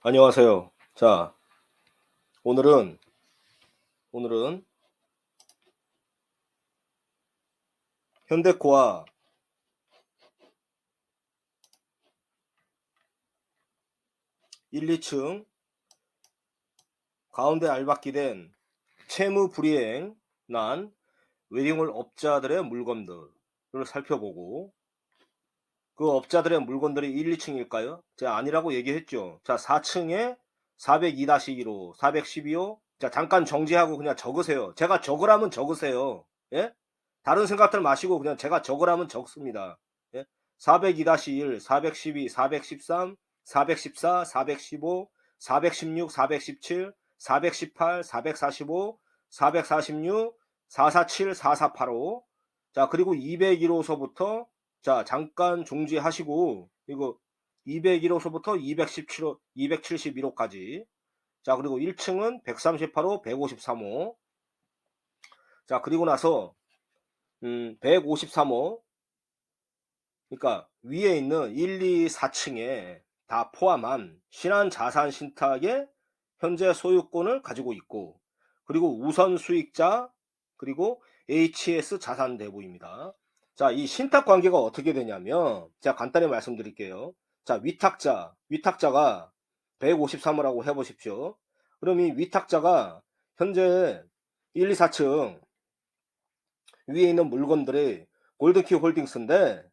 안녕하세요. 자, 오늘은 현대코아 1, 2층 가운데 알박기된 채무 불이행 난 웨딩홀 업자들의 물건들을 살펴보고, 그 업자들의 물건들이 1, 2층일까요? 제가 아니라고 얘기했죠. 자, 4층에 402-1호, 412호. 자, 잠깐 정지하고 그냥 적으세요. 제가 적으라면 적으세요. 예? 다른 생각들 마시고 그냥 제가 적으라면 적습니다. 예? 402-1, 412, 413, 414, 415, 416, 417, 418, 445, 446, 447, 4485. 자, 그리고 201호서부터 자, 잠깐 중지하시고, 이거 201호서부터 217호, 271호까지. 자, 그리고 1층은 138호, 153호. 자, 그리고 나서 153호. 그러니까 위에 있는 1, 2, 4층에 다 포함한 신한자산신탁의 현재 소유권을 가지고 있고, 그리고 우선 수익자, 그리고 HS 자산대부입니다. 자, 이 신탁 관계가 어떻게 되냐면 제가 간단히 말씀드릴게요. 자, 위탁자가 153호라고 해보십시오. 그럼 이 위탁자가 현재 1, 2, 4층 위에 있는 물건들이 골든키 홀딩스인데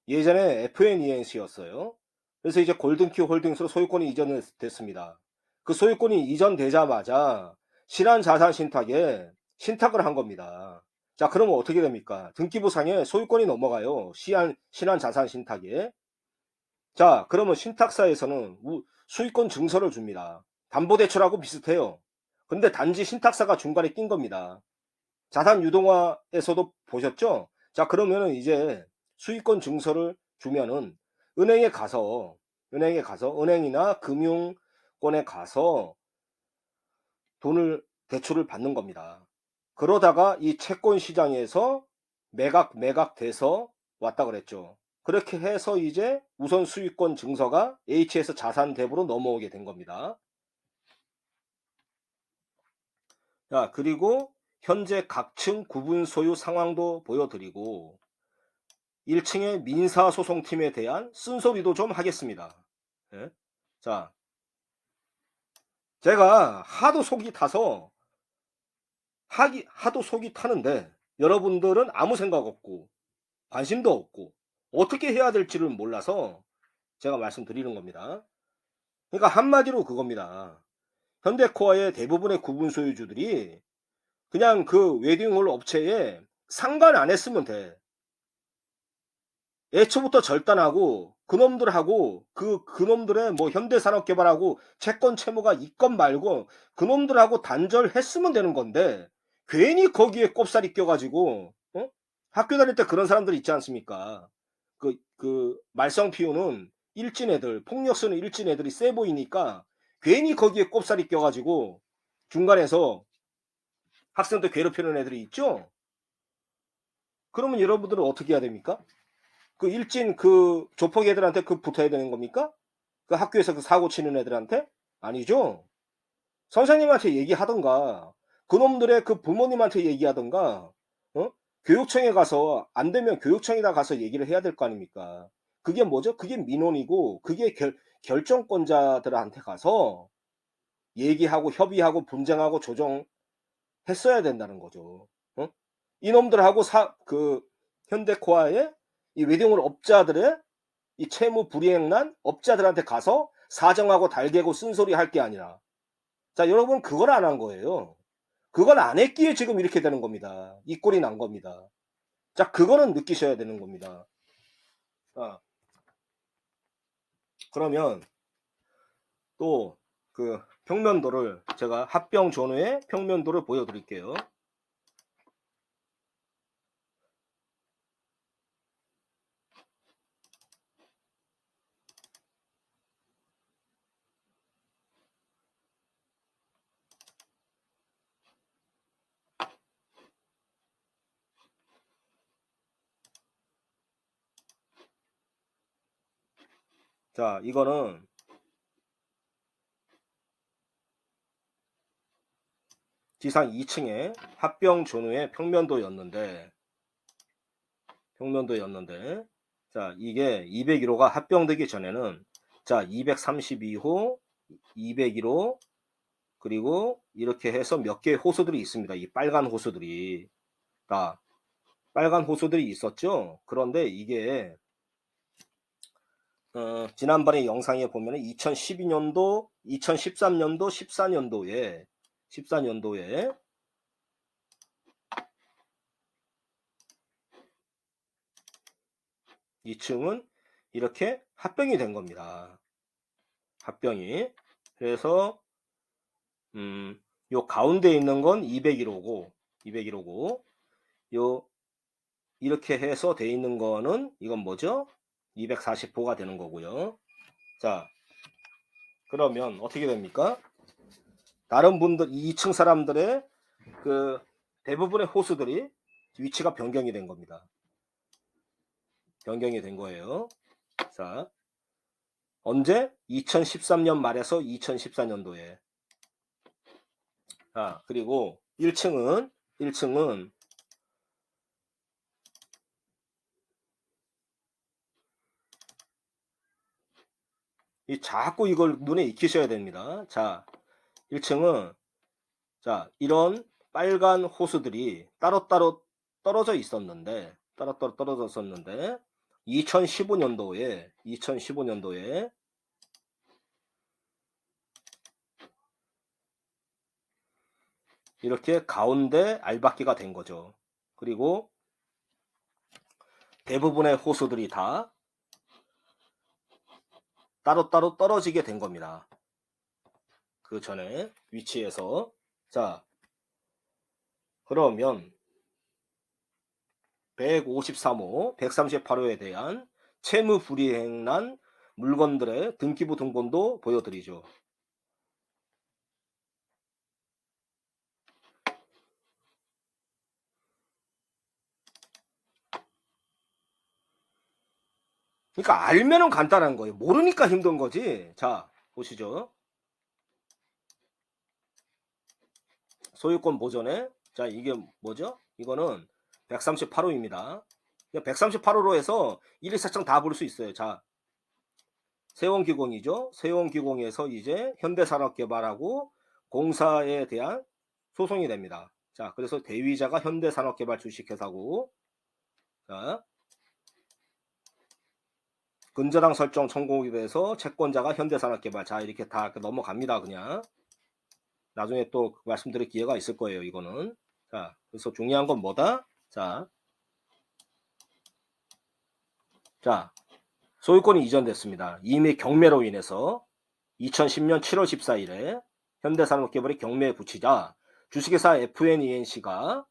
예전에 FNENC였어요. 그래서 이제 골든키 홀딩스로 소유권이 이전됐습니다. 그 소유권이 이전되자마자 신한자산신탁에 신탁을 한 겁니다. 자, 그러면 어떻게 됩니까? 등기부상에 소유권이 넘어가요. 신한자산신탁에. 자, 그러면 신탁사에서는 수익권 증서를 줍니다. 담보대출하고 비슷해요. 근데 단지 신탁사가 중간에 낀 겁니다. 자산 유동화에서도 보셨죠? 자, 그러면은 이제 수익권 증서를 주면은 은행이나 금융권에 가서 대출을 받는 겁니다. 그러다가 이 채권 시장에서 매각 돼서 왔다 그랬죠. 그렇게 해서 이제 우선 수익권 증서가 HS 자산 대부로 넘어오게 된 겁니다. 자, 그리고 현재 각층 구분 소유 상황도 보여드리고 1층의 민사소송팀에 대한 쓴소리도 좀 하겠습니다. 예? 자, 제가 하도 속이 타는데 여러분들은 아무 생각 없고 관심도 없고 어떻게 해야 될지를 몰라서 제가 말씀드리는 겁니다. 그러니까 한마디로 그겁니다. 현대코아의 대부분의 구분 소유주들이 그냥 그 웨딩홀 업체에 상관 안 했으면 돼. 애초부터 절단하고 그놈들하고 그놈들의 뭐 현대산업개발하고 채권 채무가 있건 말고 그놈들하고 단절했으면 되는 건데 괜히 거기에 꼽살이 껴가지고 학교 다닐 때 그런 사람들 있지 않습니까? 그 말썽 피우는 일진 애들, 폭력 쓰는 일진 애들이 세 보이니까 괜히 거기에 꼽살이 껴가지고 중간에서 학생들 괴롭히는 애들이 있죠? 그러면 여러분들은 어떻게 해야 됩니까? 그 일진 그 조폭 애들한테 그 붙어야 되는 겁니까? 그 학교에서 그 사고 치는 애들한테? 아니죠. 선생님한테 얘기하던가 그놈들의 그 부모님한테 얘기하던가 교육청에 가서 안 되면 교육청에다 가서 얘기를 해야 될 거 아닙니까? 그게 뭐죠? 그게 민원이고 그게 결정권자들한테 가서 얘기하고 협의하고 분쟁하고 조정했어야 된다는 거죠. 이놈들하고 현대코아의 이 웨딩홀 업자들의 이 채무 불이행난 업자들한테 가서 사정하고 달개고 쓴소리 할 게 아니라 자, 여러분 그걸 안 한 거예요. 그걸 안 했기에 지금 이렇게 되는 겁니다. 이 꼴이 난 겁니다. 자, 그거는 느끼셔야 되는 겁니다. 자, 그러면 또 그 평면도를 제가 합병 전후의 평면도를 보여드릴게요. 자, 이거는 지상 2층에 합병 전후의 평면도였는데 자, 이게 201호가 합병되기 전에는 자, 232호, 201호 그리고 이렇게 해서 몇 개의 호수들이 있습니다. 이 빨간 호수들이 있었죠. 그런데 이게 지난번에 영상에 보면 2012년도, 2013년도, 14년도에 2층은 이렇게 합병이 된 겁니다. 합병이. 그래서 요 가운데 있는 건 201호고 요 이렇게 해서 돼 있는 거는 이건 뭐죠? 240호가 되는 거고요. 자, 그러면 어떻게 됩니까? 다른 분들 2층 사람들의 그 대부분의 호수들이 위치가 변경이 된 겁니다. 변경이 된 거예요. 자, 언제? 2013년 말에서 2014년도에. 자, 그리고 1층은 자꾸 이걸 눈에 익히셔야 됩니다. 자, 1층은 자, 이런 빨간 호수들이 따로따로 떨어져 있었는데 2015년도에 이렇게 가운데 알박기가 된 거죠. 그리고 대부분의 호수들이 다 따로따로 떨어지게 된 겁니다. 그 전에 위치에서. 자, 그러면 153호, 138호에 대한 채무 불이행난 물건들의 등기부 등본도 보여드리죠. 그러니까 알면은 간단한 거예요. 모르니까 힘든 거지. 자, 보시죠. 소유권 보전에 자, 이게 뭐죠? 이거는 138호입니다. 138호로 해서 1, 2, 4층 다 볼 수 있어요. 자, 세원기공이죠. 세원기공에서 이제 현대산업개발하고 공사에 대한 소송이 됩니다. 자, 그래서 대위자가 현대산업개발 주식회사고, 자, 근저당 설정 성공이 돼서 채권자가 현대산업개발. 자, 이렇게 다 넘어갑니다. 그냥 나중에 또 말씀드릴 기회가 있을 거예요. 이거는. 자, 그래서 중요한 건 뭐다? 자, 소유권이 이전됐습니다. 이미 경매로 인해서 2010년 7월 14일에 현대산업개발이 경매에 붙이자 주식회사 FNENC가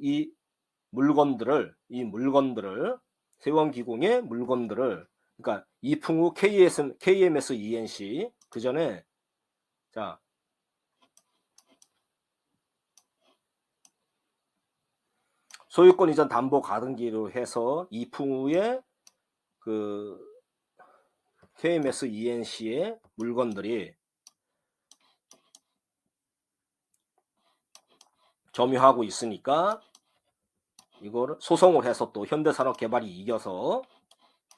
이 물건들을 세원기공의 물건들을 그러니까 이풍우 KMS ENC 그 전에 자, 소유권 이전 담보 가등기로 해서 이풍우의 KMS ENC의 물건들이 점유하고 있으니까 이거를 소송을 해서 또 현대산업개발이 이겨서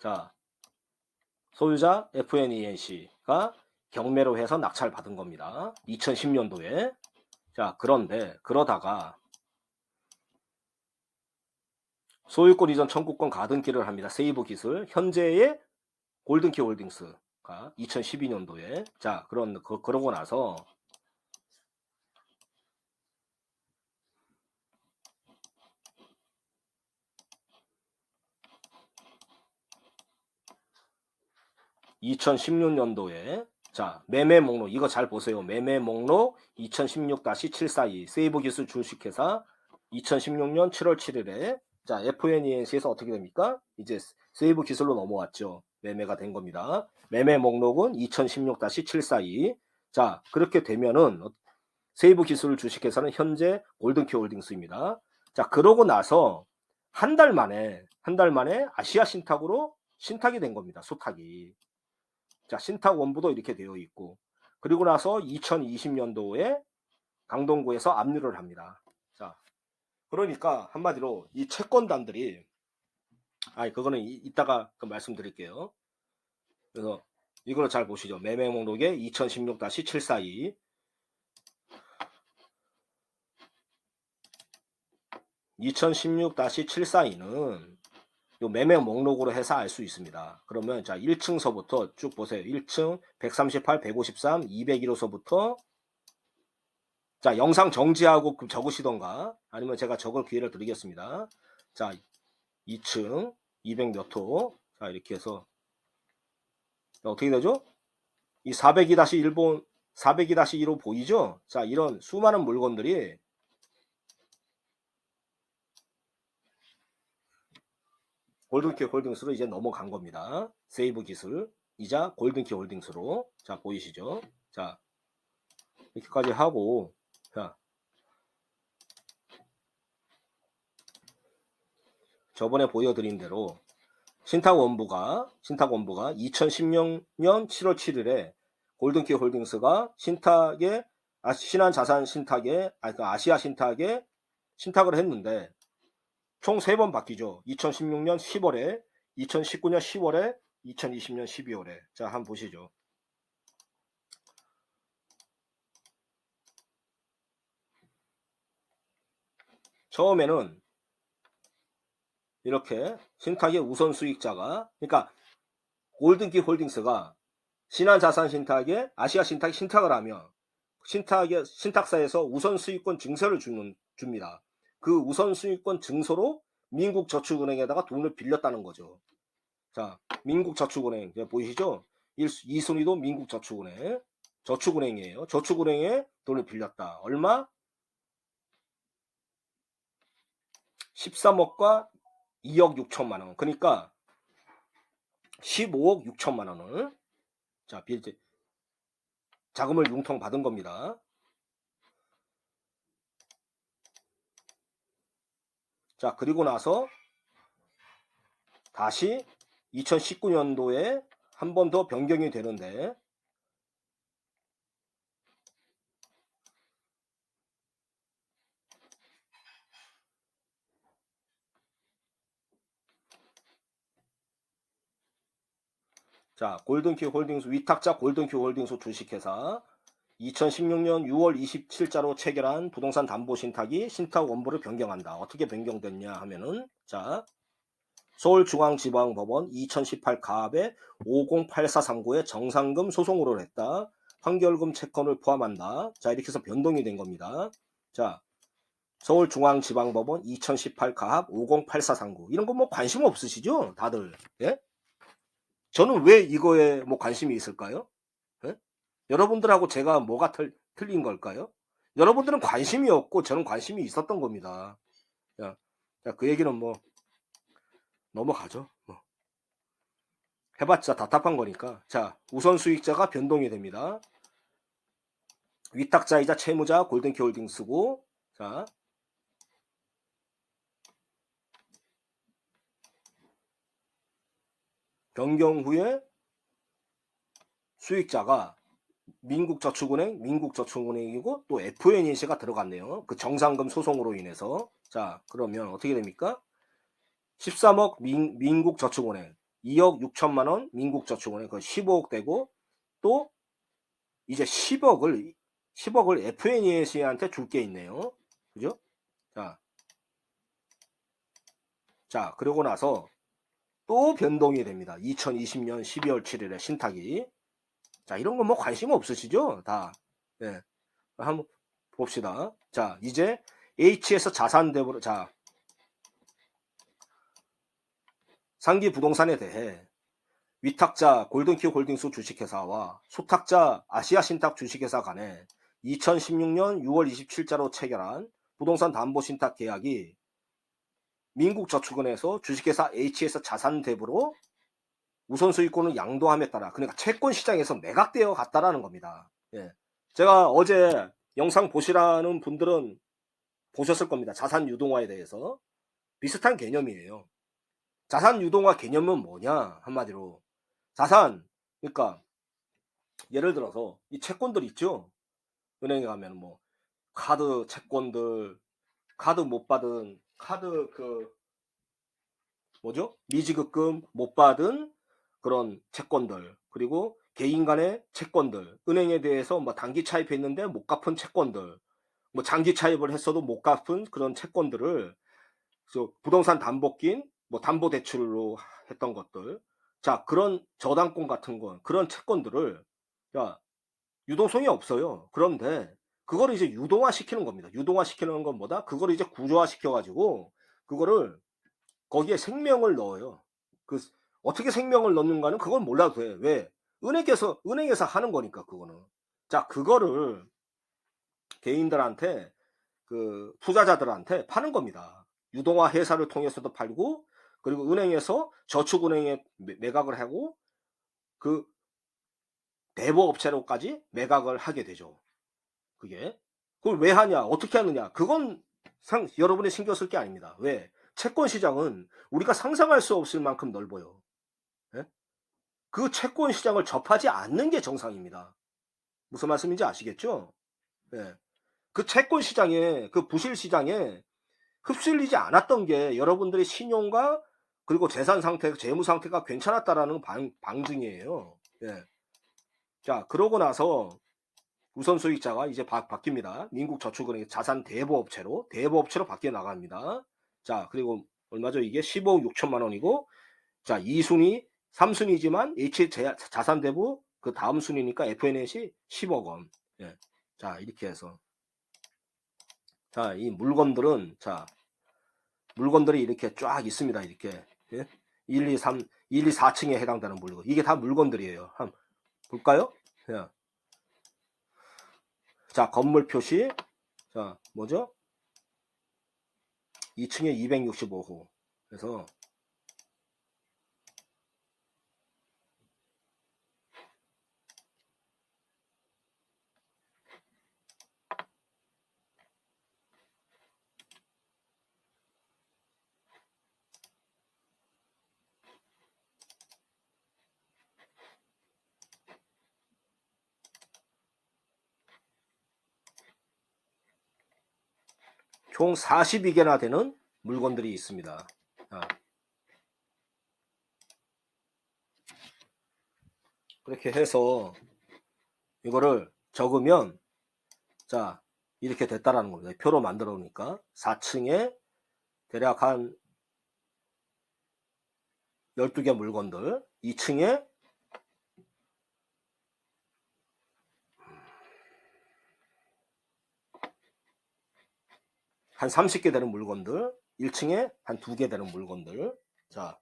자, 소유자 FNENC가 경매로 해서 낙찰받은 겁니다. 2010년도에. 자, 그런데 그러다가 소유권 이전 청구권 가등기를 합니다. 세이브 기술. 현재의 골든키 홀딩스가 2012년도에. 자, 그러고 나서 (2016년도에) 자, 매매 목록 이거 잘 보세요. 매매 목록 2016-742 세이브 기술 주식회사 2016년 7월 7일에 자, FNENC에서 어떻게 됩니까? 이제 세이브 기술로 넘어왔죠. 매매가 된 겁니다. 매매 목록은 2016-742. 자, 그렇게 되면은 세이브 기술 주식회사는 현재 골든키 홀딩스입니다. 자, 그러고 나서 한 달 만에 아시아 신탁으로 신탁이 된 겁니다. 수탁이. 자, 신탁 원부도 이렇게 되어 있고. 그리고 나서 2020년도에 강동구에서 압류를 합니다. 자, 그러니까 한마디로 이 채권단들이 그거는 이따가 말씀드릴게요. 그래서 이걸 잘 보시죠. 매매 목록에 2016-742 2016-742는 요 매매 목록으로 해서 알 수 있습니다. 그러면 자 1층서부터 쭉 보세요. 1층 138, 153, 201호서부터 자 영상 정지하고 적으시던가 아니면 제가 적을 기회를 드리겠습니다. 자 2층 200 몇 호 자 이렇게 해서 어떻게 되죠? 이 402-1번 402-1호 보이죠? 자 이런 수많은 물건들이 골든키 홀딩스로 이제 넘어간 겁니다. 세이브 기술이자 골든키 홀딩스로 자 보이시죠? 자 이렇게까지 하고 자 저번에 보여드린 대로 신탁원부가 2016년 7월 7일에 골든키 홀딩스가 신탁에 신한자산 신탁에 아시아 신탁에 신탁을 했는데 총 3번 바뀌죠. 2016년 10월에 2019년 10월에 2020년 12월에 자 한번 보시죠. 처음에는 이렇게 신탁의 우선 수익자가 그러니까 골든키 홀딩스가 신한자산 신탁에 아시아 신탁에 신탁을 하면 신탁사에서 우선 수익권 증서를 줍니다. 그 우선 수익권 증서로 민국저축은행에다가 돈을 빌렸다는 거죠. 자, 민국저축은행 보이시죠? 2순위도 민국저축은행 저축은행이에요. 저축은행에 돈을 빌렸다. 얼마? 13억과 2억 6천만 원. 그러니까 15억 6천만 원을 자 자금을 융통 받은 겁니다. 자 그리고 나서 다시 2019년도에 한 번 더 변경이 되는데 자 골든키 홀딩스 위탁자 골든키 홀딩스 주식회사 2016년 6월 27자로 체결한 부동산 담보 신탁이 신탁 원부를 변경한다. 어떻게 변경됐냐 하면은 자 서울중앙지방법원 2018 가압에 508439의 정상금 소송으로 했다. 판결금 채권을 포함한다. 자 이렇게 해서 변동이 된 겁니다. 자 서울중앙지방법원 2018 가압 508439 이런 거 뭐 관심 없으시죠? 다들. 예? 저는 왜 이거에 뭐 관심이 있을까요? 예? 여러분들하고 제가 뭐가 틀린 걸까요? 여러분들은 관심이 없고 저는 관심이 있었던 겁니다. 자, 그 얘기는 뭐 넘어가죠. 뭐. 해봤자 답답한 거니까. 자, 우선 수익자가 변동이 됩니다. 위탁자이자 채무자 골든키 홀딩스고 자 변경 후에 수익자가 민국저축은행이고 또 FNC가 들어갔네요. 그 정상금 소송으로 인해서. 자, 그러면 어떻게 됩니까? 13억 민국저축은행, 2억 6천만 원 민국저축은행, 그 15억 되고 또 이제 10억을 FNC한테 줄 게 있네요. 그죠? 자, 그러고 나서 또 변동이 됩니다. 2020년 12월 7일에 신탁이. 자, 이런 거 뭐 관심 없으시죠? 다. 네. 한번 봅시다. 자, 이제 H에서 자산대부로 자, 상기 부동산에 대해 위탁자 골든키 홀딩스 주식회사와 소탁자 아시아신탁 주식회사 간에 2016년 6월 27자로 체결한 부동산 담보신탁 계약이 민국저축은행에서 주식회사 H에서 자산대부로 우선수익권을 양도함에 따라 그러니까 채권시장에서 매각되어 갔다라는 겁니다. 예. 제가 어제 영상 보시라는 분들은 보셨을 겁니다. 자산유동화에 대해서. 비슷한 개념이에요. 자산유동화 개념은 뭐냐 한마디로 그러니까 예를 들어서 이 채권들 있죠. 은행에 가면 뭐 카드 채권들, 카드 못 받은, 카드 뭐죠? 미지급금 못 받은 그런 채권들, 그리고 개인 간의 채권들, 은행에 대해서 뭐 단기 차입했는데 못 갚은 채권들, 뭐 장기 차입을 했어도 못 갚은 그런 채권들을 부동산 담보낀 뭐 담보대출로 했던 것들, 자 그런 저당권 같은 건 그런 채권들을 야 유동성이 없어요. 그런데 그거를 이제 유동화 시키는 겁니다. 유동화 시키는 건 뭐다? 그거를 이제 구조화 시켜가지고 그거를 거기에 생명을 넣어요. 그 어떻게 생명을 넣는가는 그건 몰라도 돼. 왜? 은행에서 하는 거니까 그거는. 자 그거를 개인들한테 투자자들한테 파는 겁니다. 유동화 회사를 통해서도 팔고 그리고 은행에서 저축은행에 매각을 하고 그 대부업체로까지 매각을 하게 되죠. 그게. 그걸 왜 하냐? 어떻게 하느냐? 그건 여러분이 신경 쓸 게 아닙니다. 왜? 채권 시장은 우리가 상상할 수 없을 만큼 넓어요. 예? 그 채권 시장을 접하지 않는 게 정상입니다. 무슨 말씀인지 아시겠죠? 예. 그 채권 시장에, 그 부실 시장에 흡수일리지 않았던 게 여러분들의 신용과 그리고 재산 상태, 재무 상태가 괜찮았다라는 방증이에요. 예. 자, 그러고 나서 우선 수익자가 이제 바뀝니다. 민국저축은행 자산 대부업체로 바뀌어 나갑니다. 자, 그리고 얼마죠? 이게 15억 6천만 원이고, 자, 2순위, 3순위지만 자산 대부 그 다음 순위니까 FNNC 10억 원. 예. 자, 이렇게 해서. 자, 이 물건들은, 자, 물건들이 이렇게 쫙 있습니다. 이렇게. 예? 1, 2, 3, 1, 2, 4층에 해당되는 물건. 이게 다 물건들이에요. 한번 볼까요? 예. 자, 건물 표시. 자, 뭐죠? 2층에 265호. 그래서 총 42개나 되는 물건들이 있습니다. 자, 그렇게 해서 이거를 적으면 자 이렇게 됐다라는 겁니다. 표로 만들어 놓으니까 4층에 대략 한 12개 물건들, 2층에 한 30개 되는 물건들, 1층에 한 2개 되는 물건들. 자,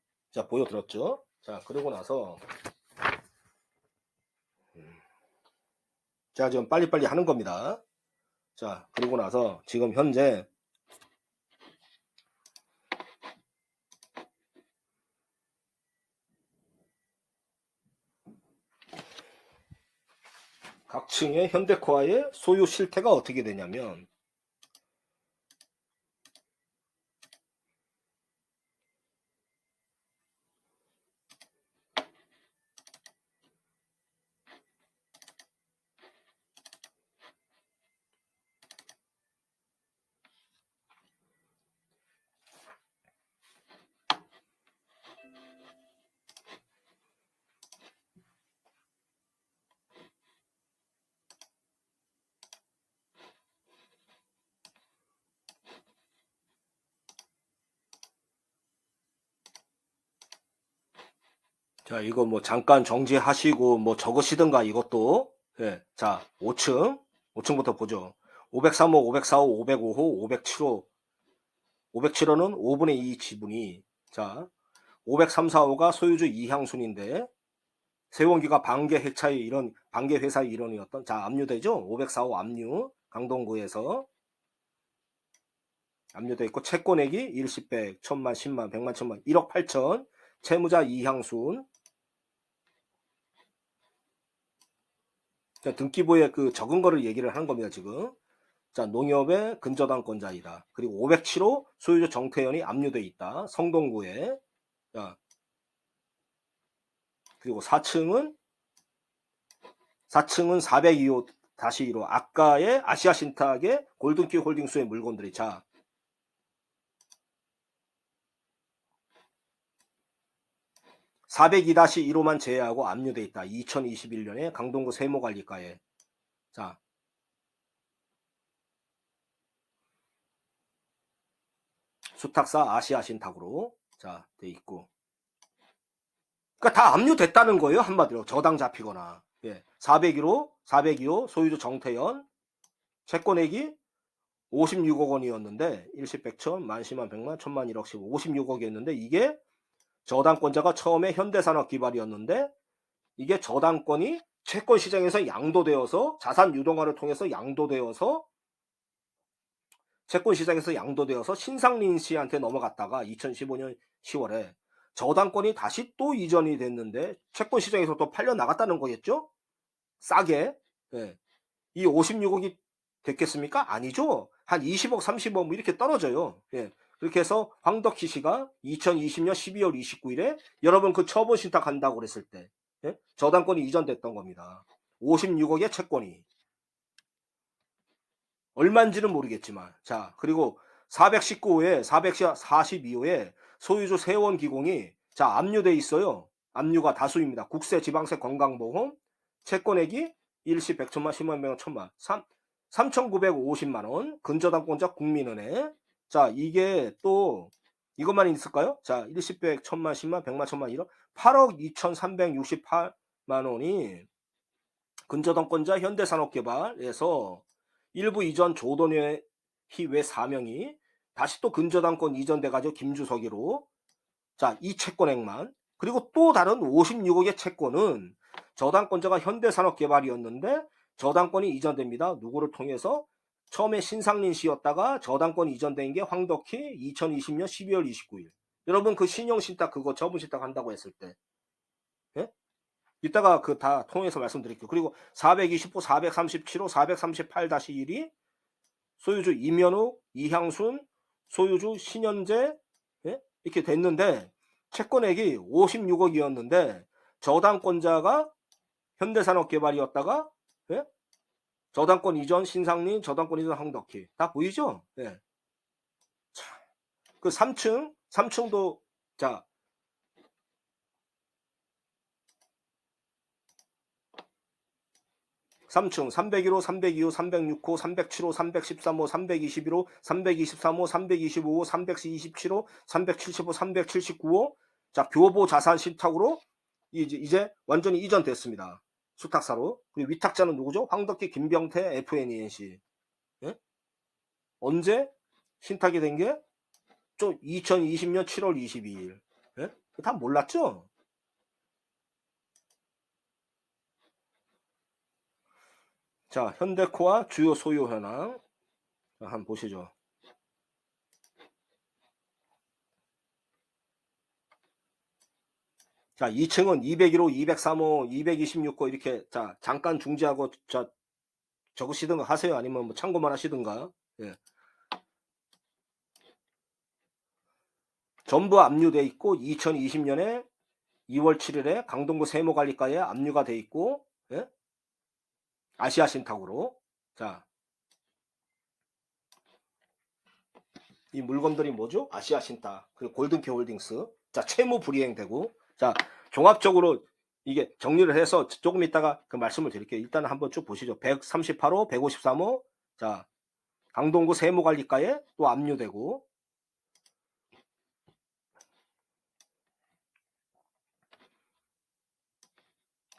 보여드렸죠? 자, 그러고 나서 자, 지금 빨리빨리 하는 겁니다. 자, 그러고 나서 지금 현재 각 층의 현대코아의 소유 실태가 어떻게 되냐면 자, 이거 뭐 잠깐 정지하시고 뭐 적으시든가 이것도. 예. 자, 5층부터 보죠. 503호, 504호, 505호, 507호. 507호는 5분의 2 지분이. 자, 503, 4호가 소유주 이향순인데 세원기가 반개 회사의 일원이었던. 자, 압류되죠? 504호 압류. 강동구에서 압류돼 있고 채권액이 일시백, 천만, 10만, 100만, 1000만, 1억 8천. 채무자 이향순. 등기부에 그 적은 거를 얘기를 하는 겁니다, 지금. 자, 농협의 근저당권자이다. 그리고 507호 소유주 정태현이 압류돼 있다. 성동구에. 자, 그리고 4층은 402호 402-1호 아까의 아시아신탁의 골든키 홀딩스의 물건들이 자 402-1호만 제외하고 압류돼 있다. 2021년에 강동구 세무관리과에 자 수탁사 아시아신탁으로 자 돼 있고 그러니까 다 압류됐다는 거예요. 한마디로 저당 잡히거나. 예. 402호 소유주 정태현 채권액이 56억 원이었는데 일십 백천 만십만 백만 천만 1억씩 56억이었는데 이게 저당권자가 처음에 현대산업기발이었는데 이게 저당권이 채권시장에서 양도되어서 자산 유동화를 통해서 양도되어서 채권시장에서 양도되어서 신상린 씨한테 넘어갔다가 2015년 10월에 저당권이 다시 또 이전이 됐는데 채권시장에서 또 팔려 나갔다는 거겠죠? 싸게. 예. 이 56억이 됐겠습니까? 아니죠. 한 20억 30억 뭐 이렇게 떨어져요. 예. 그렇게 해서 황덕희 씨가 2020년 12월 29일에 여러분 그 처분 신탁한다고 그랬을 때 예? 저당권이 이전됐던 겁니다. 56억의 채권이 얼마인지는 모르겠지만 자 그리고 419호에 442호에 소유주 세원기공이 자 압류돼 있어요. 압류가 다수입니다. 국세, 지방세, 건강보험 채권액이 일시 100천만, 10만, 100만, 1000만 3,950만원 근저당권자 국민은행 자 이게 또 이것만 있을까요? 자 일시 100, 1000만, 10만, 100만, 1000만 1억 8억 2368만원이 근저당권자 현대산업개발에서 일부 이전 조던회 희외 사명이 다시 또 근저당권 이전돼가지고 김주석이로 자 이 채권액만 그리고 또 다른 56억의 채권은 저당권자가 현대산업개발이었는데 저당권이 이전됩니다. 누구를 통해서 처음에 신상린 씨였다가 저당권이 이전된 게 황덕희 2020년 12월 29일 여러분 그 신용신탁 그거 처분신탁 한다고 했을 때 예? 이따가 그 다 통해서 말씀드릴게요. 그리고 420호, 437호, 438-1이 소유주 이면욱, 이향순, 소유주 신현재 예? 이렇게 됐는데 채권액이 56억이었는데 저당권자가 현대산업개발이었다가 예? 저당권 이전 신상린, 저당권 이전 황덕희 다 보이죠? 예. 자, 그 3층도 자 3층 301호, 302호, 306호, 307호, 313호, 321호, 323호, 325호, 327호, 375, 379호 자 교보 자산 신탁으로 이제 완전히 이전됐습니다. 수탁사로. 그리고 위탁자는 누구죠? 황덕기, 김병태, FNENC. 예? 언제 신탁이 된 게? 좀 2020년 7월 22일. 예? 다 몰랐죠? 자, 현대코아 주요 소요 현황. 자, 한번 보시죠. 자, 2층은 201호, 203호, 226호 이렇게 자 잠깐 중지하고 자 적으시든가 하세요. 아니면 뭐 참고만 하시든가. 예. 전부 압류돼 있고 2020년에 2월 7일에 강동구 세무관리과에 압류가 돼 있고 예? 아시아신탁으로 자 이 물건들이 뭐죠? 아시아신탁 그리고 골든키 홀딩스 자 채무 불이행되고 자 종합적으로 이게 정리를 해서 조금 이따가 그 말씀을 드릴게요. 일단 한번 쭉 보시죠. 138호 153호 자 강동구 세무관리과에 또 압류되고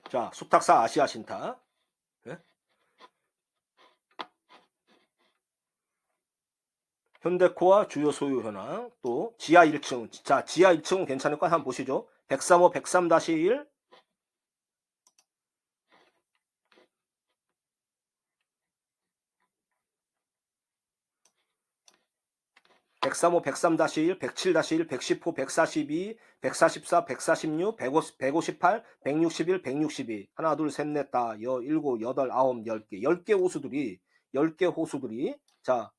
자 수탁사 아시아신탁 예? 현대코아 주요 소유 현황 또 지하 1층 자 지하 1층은 괜찮을 까 한번 보시죠. 103호 103-1 103호 103-1 107-1 110호 142 144 146 158 161 162 하나 둘 셋 넷 다 일곱 여덟 아홉 10개 10개 호수들이 10개 호수들이 자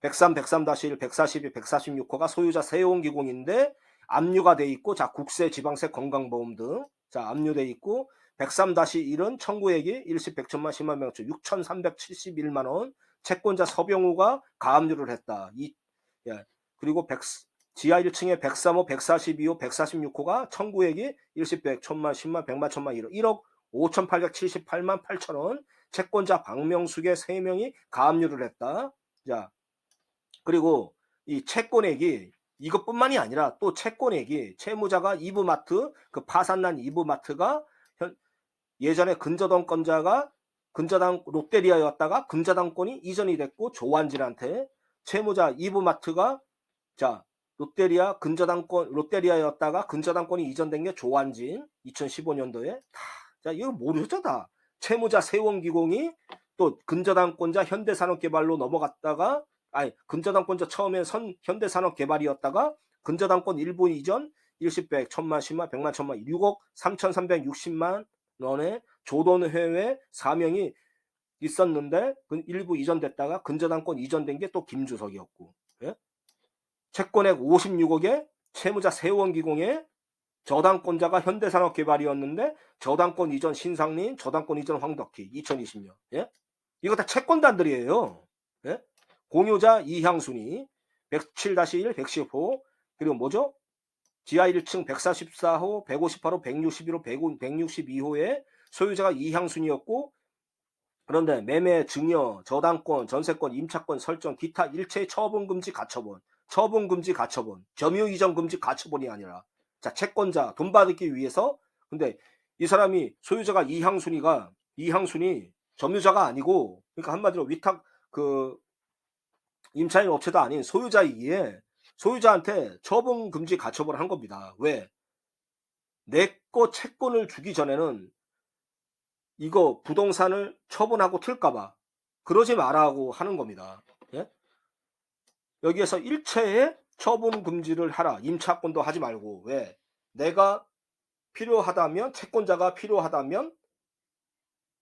103, 103-1, 142, 146호가 소유자 세용기공인데 압류가 돼 있고 자 국세, 지방세, 건강보험 등 자 압류돼 있고 103-1은 청구액이 일시 100천만 10만 명초 6,371만원. 채권자 서병우가 가압류를 했다. 예. 그리고 지하 1층에 103호, 142호, 146호가 청구액이 일시 100, 1000만, 10만, 100만, 1000만 1억 5,878만 8천원. 채권자 박명숙의 3명이 가압류를 했다. 자, 그리고 이 채권액이 이것뿐만이 아니라 또 채권액이 채무자가 이브마트, 그 파산난 이브마트가 예전에 근저당권자가 근저당 롯데리아였다가 근저당권이 이전이 됐고 조한진한테 채무자 이브마트가 자 롯데리아 근저당권 롯데리아였다가 근저당권이 이전된 게 조한진 2015년도에 자 이거 모르죠 다. 채무자 세원기공이 또 근저당권자 현대산업개발로 넘어갔다가 아니 근저당권자 처음에 현대산업개발이었다가 근저당권 일부 이전 일시백 천만 10만 100만 천만 6억 3,360만 원의 조돈회회 사명이 있었는데 일부 이전됐다가 근저당권 이전된 게 또 김주석이었고 예? 채권액 56억에 채무자 세원기공에 저당권자가 현대산업개발이었는데 저당권 이전 신상린 저당권 이전 황덕희 2020년 예? 이거 다 채권단들이에요. 예? 공유자 이향순이 107-1 110호 그리고 뭐죠? 지하 1층 144호 158호 161호 162호에 소유자가 이향순이었고 그런데 매매 증여 저당권 전세권 임차권 설정 기타 일체의 처분금지 가처분 처분금지 가처분 점유이전금지 가처분이 아니라 자 채권자 돈 받기 위해서 근데 이 사람이 소유자가 이향순이 점유자가 아니고 그러니까 한마디로 위탁 그 임차인 업체도 아닌 소유자이기에 소유자한테 처분금지 가처분을 한 겁니다. 왜? 내 거 채권을 주기 전에는 이거 부동산을 처분하고 틀까봐 그러지 말라고 하는 겁니다. 예? 여기에서 일체의 처분금지를 하라. 임차권도 하지 말고 왜? 내가 필요하다면 채권자가 필요하다면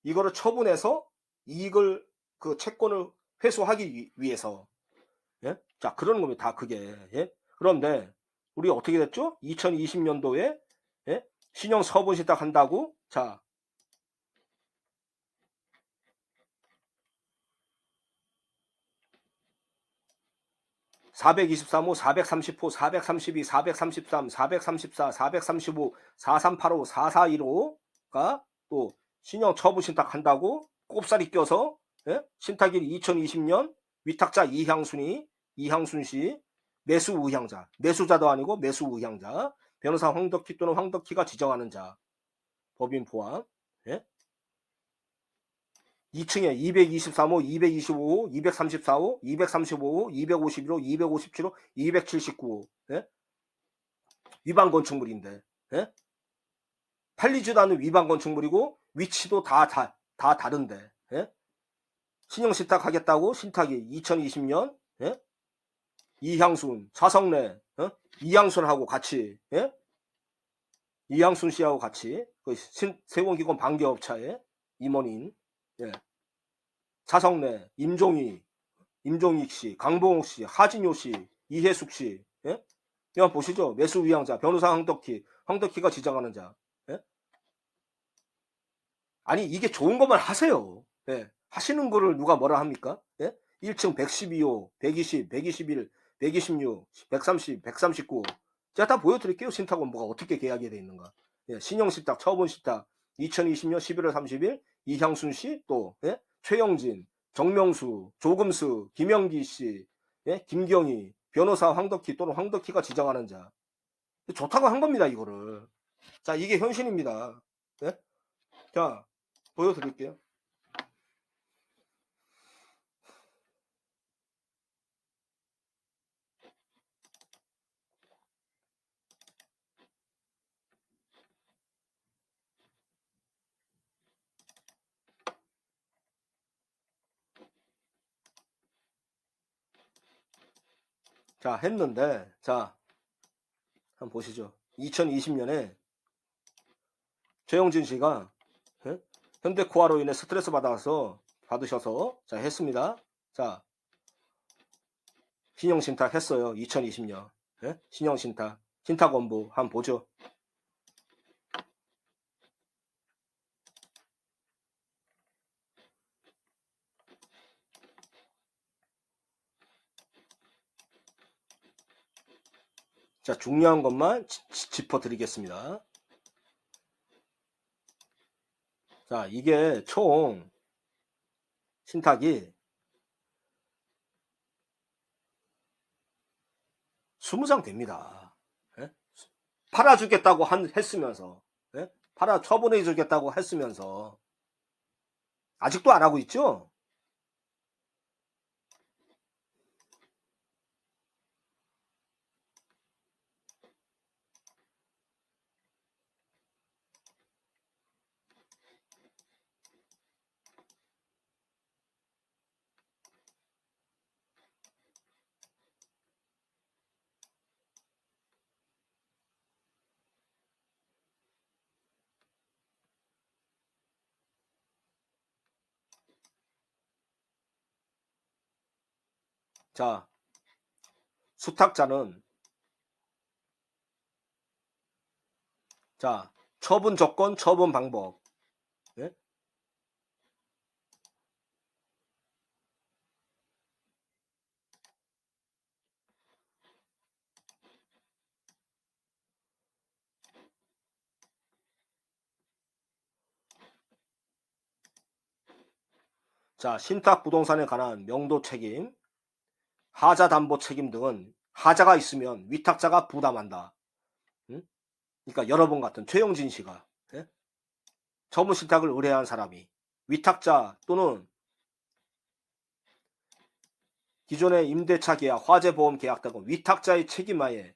이거를 처분해서 이익을 그 채권을 회수하기 위해서 예? 자 그러는 겁니다. 다 그게 예? 그런데 우리 어떻게 됐죠? 2020년도에 예? 신형 서분신탁 한다고 자 423호, 430호, 432, 433, 434, 435, 4385, 4415가 또 신형 처분 신탁 한다고 꼽사리 껴서 예? 신탁일 2020년 위탁자 이향순 씨 매수 의향자 매수자도 아니고 매수 의향자 변호사 황덕희 또는 황덕희가 지정하는 자 법인 포함 예? 2층에 223호, 225호, 234호, 235호, 251호, 257호, 279호 예? 위반 건축물인데 예? 팔리지도 않는 위반 건축물이고 위치도 다 다른데 예? 신형 신탁 하겠다고 신탁이 2020년 예? 이향순, 차성래 어? 이향순하고 같이 예? 이향순 씨하고 같이 그 세원기관 반개업차의 임원인 예. 차성래, 임종익 씨, 강봉욱 씨, 하진효 씨, 이혜숙 씨, 예? 이거 보시죠. 매수 위향자, 변호사 황덕희가 지정하는 자. 예? 아니 이게 좋은 것만 하세요. 예? 하시는 거를 누가 뭐라 합니까? 예? 1층 112호, 120, 121, 126, 130, 139. 제가 다 보여드릴게요. 신탁은 뭐가 어떻게 계약이 돼 있는가. 예? 신형신탁, 처분신탁, 2020년 11월 30일 이향순 씨, 또 예? 최영진, 정명수, 조금수, 김영기 씨, 예? 김경희, 변호사 황덕희 또는 황덕희가 지정하는 자. 좋다고 한 겁니다, 이거를. 자, 이게 현실입니다. 예? 자, 보여드릴게요. 자, 했는데, 자, 한번 보시죠. 2020년에 최영진 씨가 예? 현대코아로 인해 스트레스 받으셔서 자 했습니다. 자 신형신탁 했어요. 2020년 예? 신형신탁 신탁원부 한번 보죠. 자, 중요한 것만 짚어드리겠습니다. 자, 이게 총 신탁이 20장 됩니다. 예? 팔아주겠다고 했으면서, 예? 처분해주겠다고 했으면서 아직도 안 하고 있죠? 자, 수탁자는 자, 처분 조건, 처분 방법. 예? 자, 신탁 부동산에 관한 명도 책임, 하자 담보 책임 등은 하자가 있으면 위탁자가 부담한다. 응? 그러니까 여러 번 같은 최영진 씨가, 예? 처분 신탁을 의뢰한 사람이 위탁자 또는 기존의 임대차 계약, 화재보험 계약 등은 위탁자의 책임하에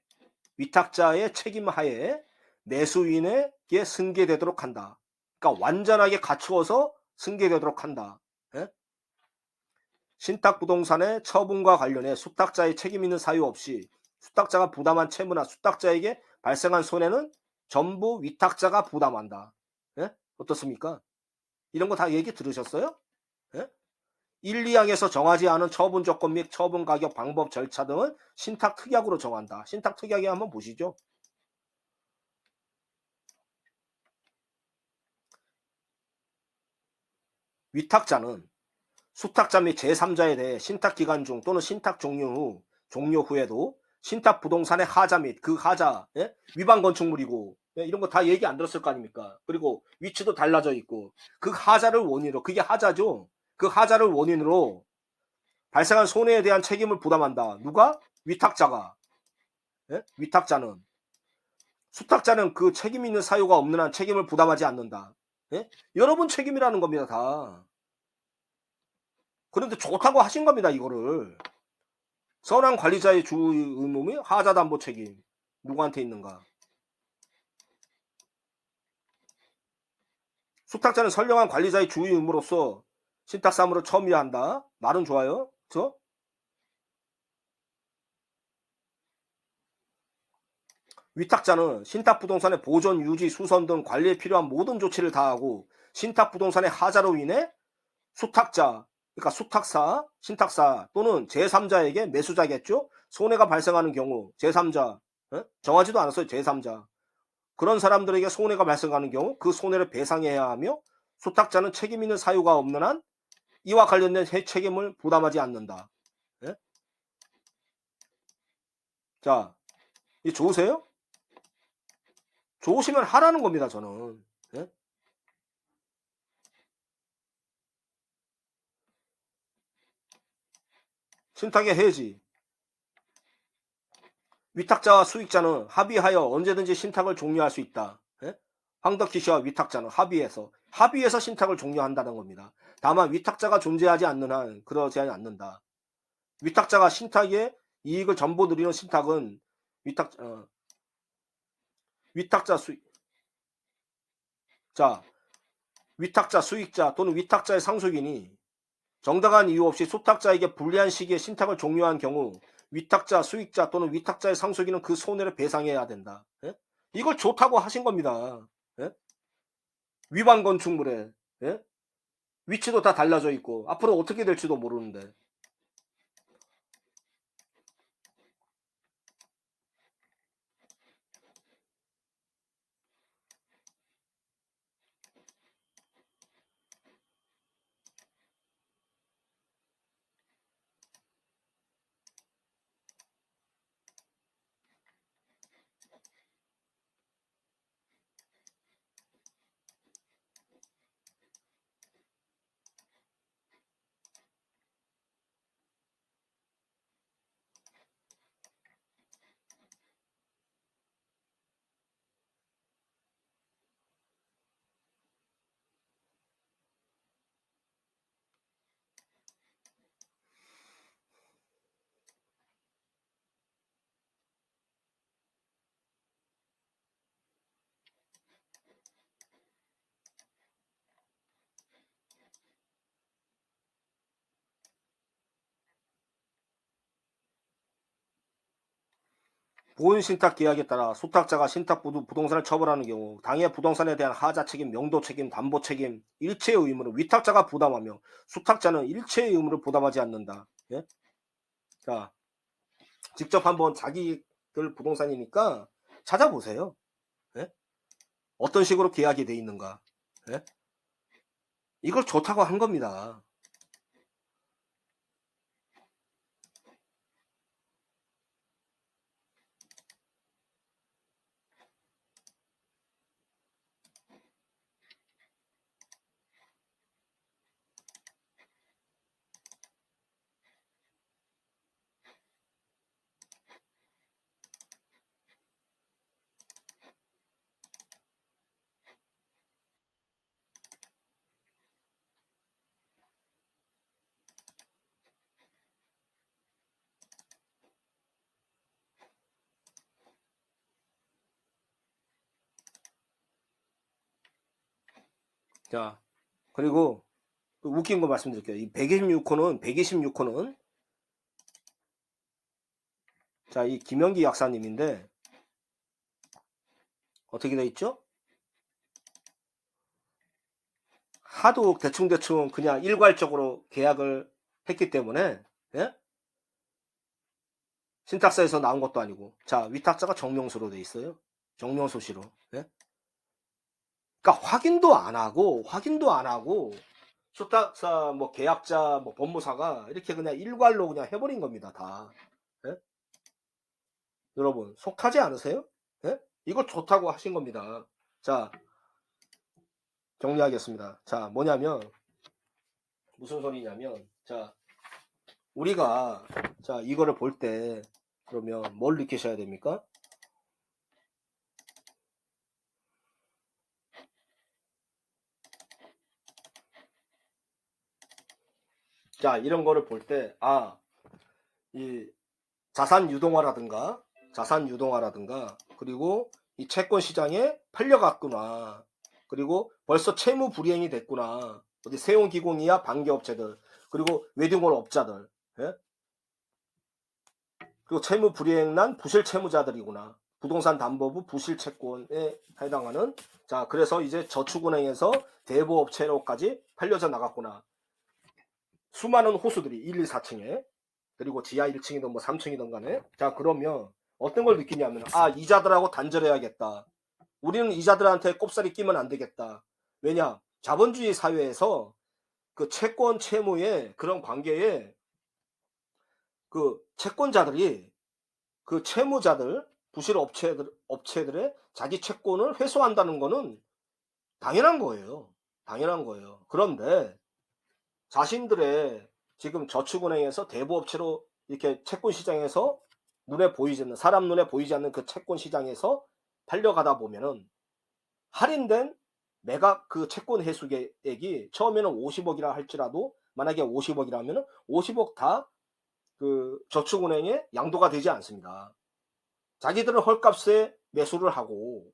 매수인에게 승계되도록 한다. 그러니까 완전하게 갖추어서 승계되도록 한다. 예? 신탁부동산의 처분과 관련해 수탁자의 책임 있는 사유 없이 수탁자가 부담한 채무나 수탁자에게 발생한 손해는 전부 위탁자가 부담한다. 예? 어떻습니까? 이런 거 다 얘기 들으셨어요? 예? 1, 2항에서 정하지 않은 처분 조건 및 처분 가격, 방법, 절차 등은 신탁 특약으로 정한다. 신탁 특약에 한번 보시죠. 위탁자는 수탁자 및 제3자에 대해 신탁 기간 중 또는 신탁 종료 후에도 신탁 부동산의 하자 및 그 하자, 예? 위반 건축물이고, 예? 이런 거 다 얘기 안 들었을 거 아닙니까? 그리고 위치도 달라져 있고, 그 하자를 원인으로, 그게 하자죠? 그 하자를 원인으로 발생한 손해에 대한 책임을 부담한다. 누가? 위탁자가. 예? 위탁자는. 수탁자는 그 책임 있는 사유가 없는 한 책임을 부담하지 않는다. 예? 여러분 책임이라는 겁니다, 다. 그런데 좋다고 하신 겁니다, 이거를. 선한 관리자의 주 의무이 하자 담보 책임. 누구한테 있는가? 수탁자는 선량한 관리자의 주의 의무로서 신탁 사무를 첨예한다. 말은 좋아요. 그렇죠? 위탁자는 신탁부동산의 보존, 유지, 수선 등 관리에 필요한 모든 조치를 다하고 신탁부동산의 하자로 인해 수탁자, 그러니까 수탁사, 신탁사 또는 제3자에게 매수자겠죠? 손해가 발생하는 경우 제3자, 정하지도 않았어요. 제3자. 그런 사람들에게 손해가 발생하는 경우 그 손해를 배상해야 하며 수탁자는 책임 있는 사유가 없는 한 이와 관련된 책임을 부담하지 않는다. 예? 자, 이 좋으세요? 좋으시면 하라는 겁니다, 저는. 예? 신탁의 해지. 위탁자와 수익자는 합의하여 언제든지 신탁을 종료할 수 있다. 예? 황덕희 씨와 위탁자는 합의해서 신탁을 종료한다는 겁니다. 다만 위탁자가 존재하지 않는 한 그러지 않는다. 위탁자가 신탁의 이익을 전부 누리는 신탁은 위탁자 수익 자 위탁자 수익자 또는 위탁자의 상속인이 정당한 이유 없이 수탁자에게 불리한 시기에 신탁을 종료한 경우 위탁자 수익자 또는 위탁자의 상속인은 그 손해를 배상해야 된다. 예? 이걸 좋다고 하신 겁니다. 예? 위반 건축물에 예? 위치도 다 달라져 있고 앞으로 어떻게 될지도 모르는데 본 신탁 계약에 따라 수탁자가 신탁 부동산을 처분하는 경우 당해 부동산에 대한 하자 책임, 명도 책임, 담보 책임, 일체의 의무를 위탁자가 부담하며 수탁자는 일체의 의무를 부담하지 않는다. 예? 자, 직접 한번 자기들 부동산이니까 찾아보세요. 예? 어떤 식으로 계약이 돼 있는가. 예? 이걸 좋다고 한 겁니다. 자, 그리고 웃긴 거 말씀드릴게요. 이 126호는 자, 이 김영기 약사님인데 어떻게 돼 있죠? 하도 대충대충 그냥 일괄적으로 계약을 했기 때문에, 예? 신탁사에서 나온 것도 아니고, 자, 위탁자가 정명수로 돼 있어요. 정명수시로. 예? 그러니까 확인도 안 하고 수탁사 뭐 계약자 뭐 법무사가 이렇게 그냥 일괄로 그냥 해버린 겁니다. 다. 예? 여러분 속하지 않으세요? 예? 이거 좋다고 하신 겁니다. 자, 정리하겠습니다. 자, 뭐냐면 무슨 소리냐면, 자, 우리가 자 이거를 볼 때 그러면 뭘 느끼셔야 됩니까? 자, 이런 거를 볼 때, 아, 이 자산 유동화라든가, 그리고 이 채권 시장에 팔려갔구나. 그리고 벌써 채무 불이행이 됐구나. 어디 세운기공이야 반개업체들, 그리고 웨딩홀 업자들, 예? 그리고 채무 불이행 난 부실 채무자들이구나. 부동산 담보부 부실 채권에 해당하는, 자, 그래서 이제 저축은행에서 대부업체로까지 팔려져 나갔구나. 수많은 호수들이 1, 2, 4층에, 그리고 지하 1층이든 뭐 3층이든 간에, 자, 그러면 어떤 걸 느끼냐면, 아, 이자들하고 단절해야겠다. 우리는 이자들한테 꼽살이 끼면 안 되겠다. 왜냐, 자본주의 사회에서 그 채권 채무의 그런 관계에 그 채권자들이 그 채무자들 부실 업체들의 자기 채권을 회수한다는 거는 당연한 거예요. 당연한 거예요. 그런데 자신들의 지금 저축은행에서 대부업체로 이렇게 채권 시장에서 사람 눈에 보이지 않는 그 채권 시장에서 팔려가다 보면은 할인된 매각 그 채권 회수액이 처음에는 50억이라 할지라도, 만약에 50억이라면 50억 다 그 저축은행에 양도가 되지 않습니다. 자기들은 헐값에 매수를 하고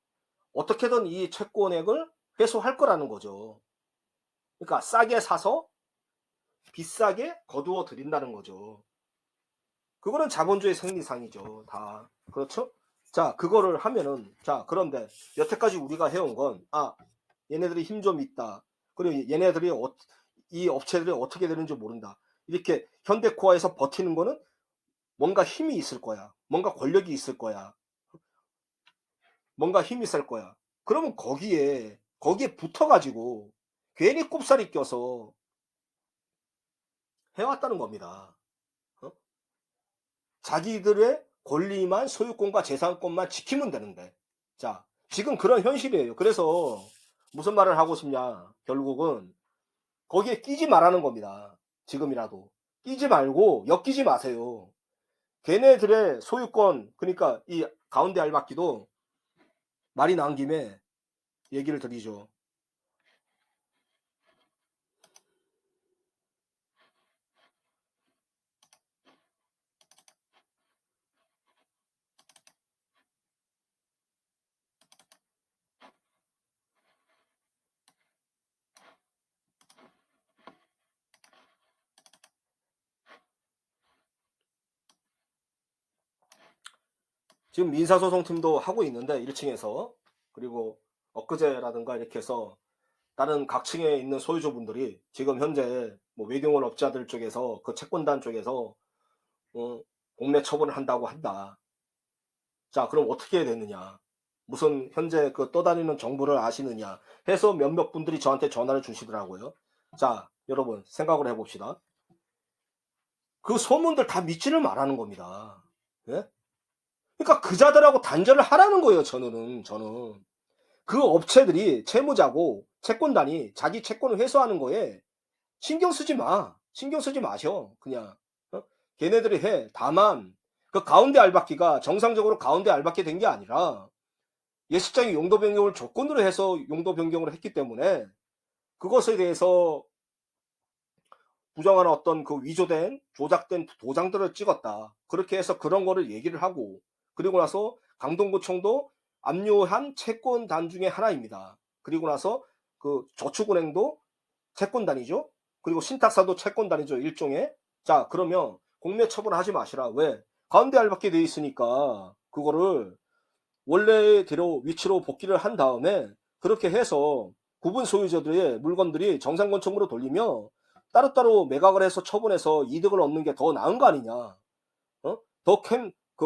어떻게든 이 채권액을 회수할 거라는 거죠. 그러니까 싸게 사서 비싸게 거두어 드린다는 거죠. 그거는 자본주의 생리상이죠. 다. 그렇죠? 자, 그거를 하면은, 자, 그런데 여태까지 우리가 해온 건, 아, 얘네들이 힘 좀 있다. 그리고 얘네들이 이 업체들이 어떻게 되는지 모른다. 이렇게 현대코아에서 버티는 거는 뭔가 힘이 있을 거야. 뭔가 권력이 있을 거야. 뭔가 힘이 있을 거야. 그러면 거기에 붙어가지고 괜히 꼽살이 껴서 해왔다는 겁니다. 어? 자기들의 권리만, 소유권과 재산권만 지키면 되는데. 자, 지금 그런 현실이에요. 그래서 무슨 말을 하고 싶냐. 결국은 거기에 끼지 말라는 겁니다. 지금이라도. 끼지 말고 엮이지 마세요. 걔네들의 소유권, 그러니까 이 가운데 알박기도 말이 나온 김에 얘기를 드리죠. 지금 민사소송팀도 하고 있는데 1층에서 그리고 엊그제라든가 이렇게 해서 다른 각 층에 있는 소유주분들이 지금 현재 뭐 웨딩홀 업자들 쪽에서 그 채권단 쪽에서 공매 처분을 한다고 한다. 자, 그럼 어떻게 해야 되느냐? 무슨 현재 그 떠다니는 정보를 아시느냐? 해서 몇몇 분들이 저한테 전화를 주시더라고요. 자, 여러분 생각을 해봅시다. 그 소문들 다 믿지를 말하는 겁니다. 예? 그러니까 그자들하고 단절을 하라는 거예요. 저는 그 업체들이 채무자고 채권단이 자기 채권을 회수하는 거에 신경 쓰지 마. 신경 쓰지 마셔. 그냥 걔네들이 해. 다만 그 가운데 알박기가 정상적으로 가운데 알박기 된 게 아니라 예식장의 용도 변경을 조건으로 해서 용도 변경을 했기 때문에 그것에 대해서 부정한 어떤 그 위조된 조작된 도장들을 찍었다. 그렇게 해서 그런 거를 얘기를 하고 그리고 나서 강동구청도 압류한 채권단 중에 하나입니다. 그리고 나서 그 저축은행도 채권단이죠. 그리고 신탁사도 채권단이죠. 일종의. 자, 그러면 공매 처분하지 마시라. 왜? 가운데 알박게 돼 있으니까 그거를 원래대로 위치로 복귀를 한 다음에 그렇게 해서 구분 소유자들의 물건들이 정상건축으로 돌리며 따로따로 매각을 해서 처분해서 이득을 얻는 게 더 나은 거 아니냐. 더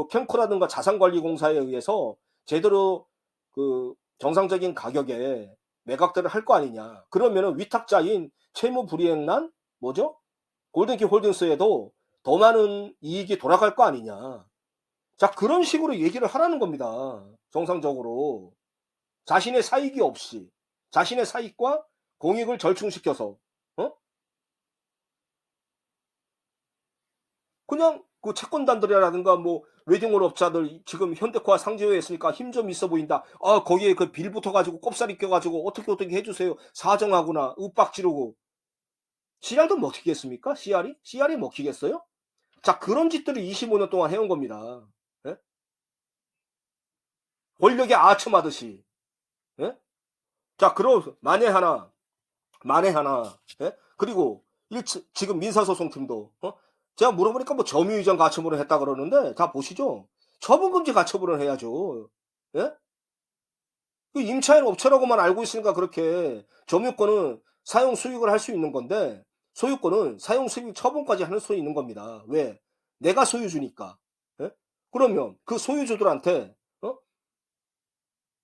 캠코라든가 자산관리공사에 의해서 제대로 그 정상적인 가격에 매각들을 할 거 아니냐. 그러면은 위탁자인 채무불이행난 뭐죠? 골든키 홀딩스에도 더 많은 이익이 돌아갈 거 아니냐. 자, 그런 식으로 얘기를 하라는 겁니다. 정상적으로. 자신의 사익이 없이, 자신의 사익과 공익을 절충시켜서, 그냥 그 채권단들이라든가 뭐 웨딩홀 업자들 지금 현대코아 상제회에 있으니까 힘 좀 있어 보인다. 아, 거기에 그 빌 붙어가지고 꼽사리 껴가지고 어떻게 해주세요. 사정하구나. 윽박 지르고. CR도 먹히겠습니까? CR이? CR이 먹히겠어요? 자, 그런 짓들을 25년 동안 해온 겁니다. 예? 권력에 아첨하듯이. 예? 자, 그럼 만에 하나, 예? 그리고 지금 민사소송팀도 제가 물어보니까 뭐 점유이전 가처분을 했다 그러는데 다 보시죠. 처분금지 가처분을 해야죠. 예? 그 임차인 업체라고만 알고 있으니까 그렇게 점유권은 사용 수익을 할 수 있는 건데 소유권은 사용 수익 처분까지 할 수 있는 겁니다. 왜? 내가 소유주니까. 예? 그러면 그 소유주들한테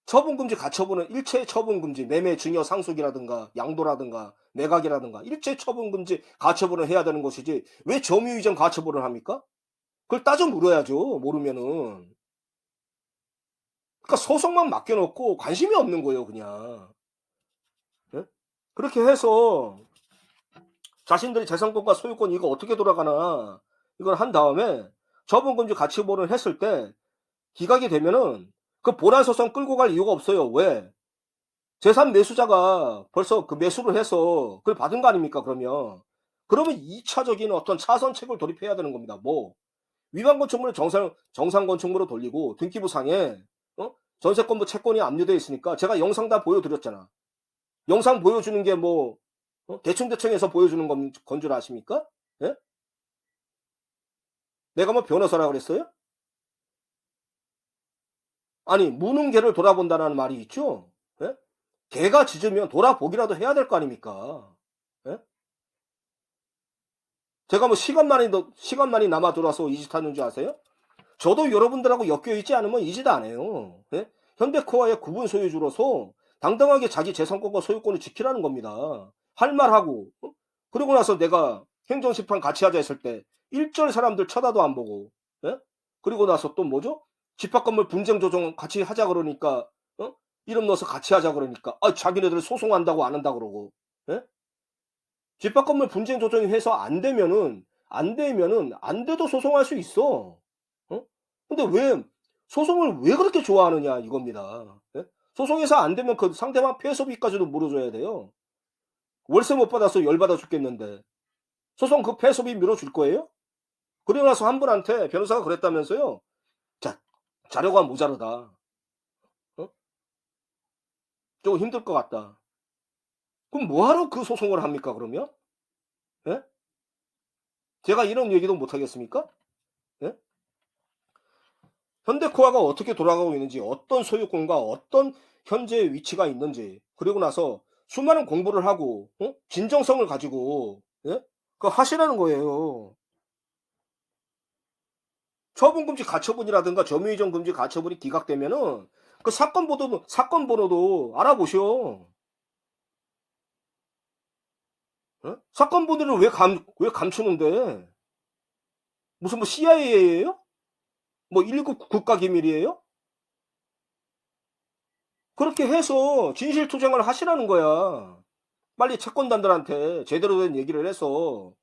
처분금지 가처분은 일체 처분금지 매매 증여 상속이라든가 양도라든가 매각이라든가 일체 처분금지 가처분을 해야 되는 것이지 왜 점유이전 가처분을 합니까? 그걸 따져 물어야죠. 모르면은. 그러니까 소송만 맡겨놓고 관심이 없는 거예요. 그냥. 예? 그렇게 해서 자신들이 재산권과 소유권 이거 어떻게 돌아가나 이걸 한 다음에 처분금지 가처분을 했을 때 기각이 되면은 그 본안소송 끌고 갈 이유가 없어요. 왜? 재산 매수자가 벌써 그 매수를 해서 그걸 받은 거 아닙니까, 그러면? 그러면 2차적인 어떤 차선책을 돌입해야 되는 겁니다. 뭐, 위반 건축물을 정상 건축물로 돌리고 등기부상에, 전세권부 채권이 압류되어 있으니까 제가 영상 다 보여드렸잖아. 영상 보여주는 게 뭐, 대충대충 해서 보여주는 건 줄 아십니까? 예? 내가 뭐 변호사라 그랬어요? 아니, 무는 개를 돌아본다는 말이 있죠? 예? 개가 짖으면 돌아보기라도 해야 될 거 아닙니까? 예? 제가 뭐 시간만이 남아 돌아서 이 짓 하는 줄 아세요? 저도 여러분들하고 엮여 있지 않으면 이 짓 안 해요. 예? 현대코아의 구분 소유주로서 당당하게 자기 재산권과 소유권을 지키라는 겁니다. 할 말하고 그리고 나서 내가 행정심판 같이 하자 했을 때 일절 사람들 쳐다도 안 보고 예? 그리고 나서 또 뭐죠? 집합건물 분쟁 조정 같이 하자 그러니까 이름 넣어서 같이 하자 그러니까 자기네들 소송한다고 안 한다 그러고 예? 집합건물 분쟁 조정이 해서 안 되면은 안 돼도 소송할 수 있어. 근데 왜 소송을 왜 그렇게 좋아하느냐 이겁니다. 예? 소송해서 안 되면 그 상대방 패소비까지도 물어줘야 돼요. 월세 못 받아서 열받아 죽겠는데 소송 그 패소비 밀어줄 거예요? 그리고 나서 한 분한테 변호사가 그랬다면서요. 자, 자료가 모자르다. 조금 힘들 것 같다. 그럼 뭐하러 그 소송을 합니까 그러면? 예? 제가 이런 얘기도 못 하겠습니까? 예? 현대코아가 어떻게 돌아가고 있는지, 어떤 소유권과 어떤 현재 위치가 있는지, 그리고 나서 수많은 공부를 하고, 진정성을 가지고, 예? 그거 하시라는 거예요. 처분금지 가처분이라든가 점유이전 금지 가처분이 기각되면은 그 사건 번호도 알아보셔. 어? 사건 번호를 왜 감추는데? 무슨 뭐 CIA예요? 뭐 1급 국가기밀이에요? 그렇게 해서 진실투쟁을 하시라는 거야. 빨리 채권단들한테 제대로 된 얘기를 해서,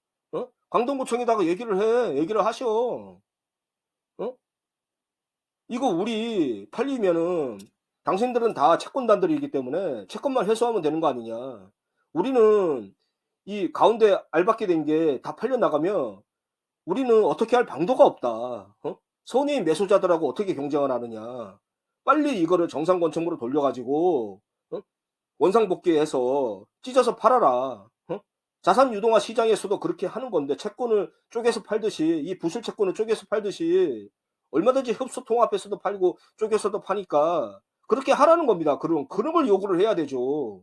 강동구청에다가 얘기를 하셔. 어? 이거 우리 팔리면은 당신들은 다 채권단들이기 때문에 채권만 회수하면 되는 거 아니냐. 우리는 이 가운데 알받게 된 게 다 팔려나가면 우리는 어떻게 할 방도가 없다. 선의의 매수자들하고 어떻게 경쟁을 하느냐. 빨리 이거를 정상권청으로 돌려가지고 원상복귀해서 찢어서 팔아라. 자산 유동화 시장에서도 그렇게 하는 건데 채권을 쪼개서 팔듯이 이 부실 채권을 쪼개서 팔듯이 얼마든지 흡수 통합해서도 팔고 쪼개서도 파니까 그렇게 하라는 겁니다. 그런 걸 요구를 해야 되죠.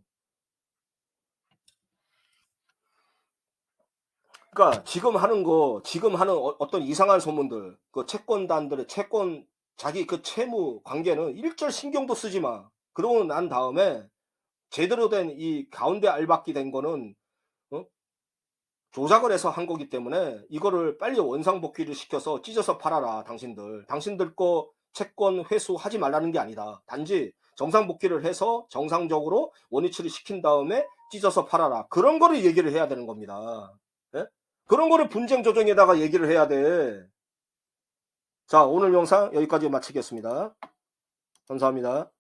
그러니까 지금 하는 어떤 이상한 소문들, 그 채권단들의 채권 자기 그 채무 관계는 일절 신경도 쓰지 마. 그러고 난 다음에 제대로 된 이 가운데 알박기 된 거는 어? 조작을 해서 한 거기 때문에 이거를 빨리 원상복귀를 시켜서 찢어서 팔아라. 당신들 거 채권 회수하지 말라는 게 아니다. 단지 정상복귀를 해서 정상적으로 원위치를 시킨 다음에 찢어서 팔아라. 그런 거를 얘기를 해야 되는 겁니다. 예? 그런 거를 분쟁 조정에다가 얘기를 해야 돼. 자, 오늘 영상 여기까지 마치겠습니다. 감사합니다.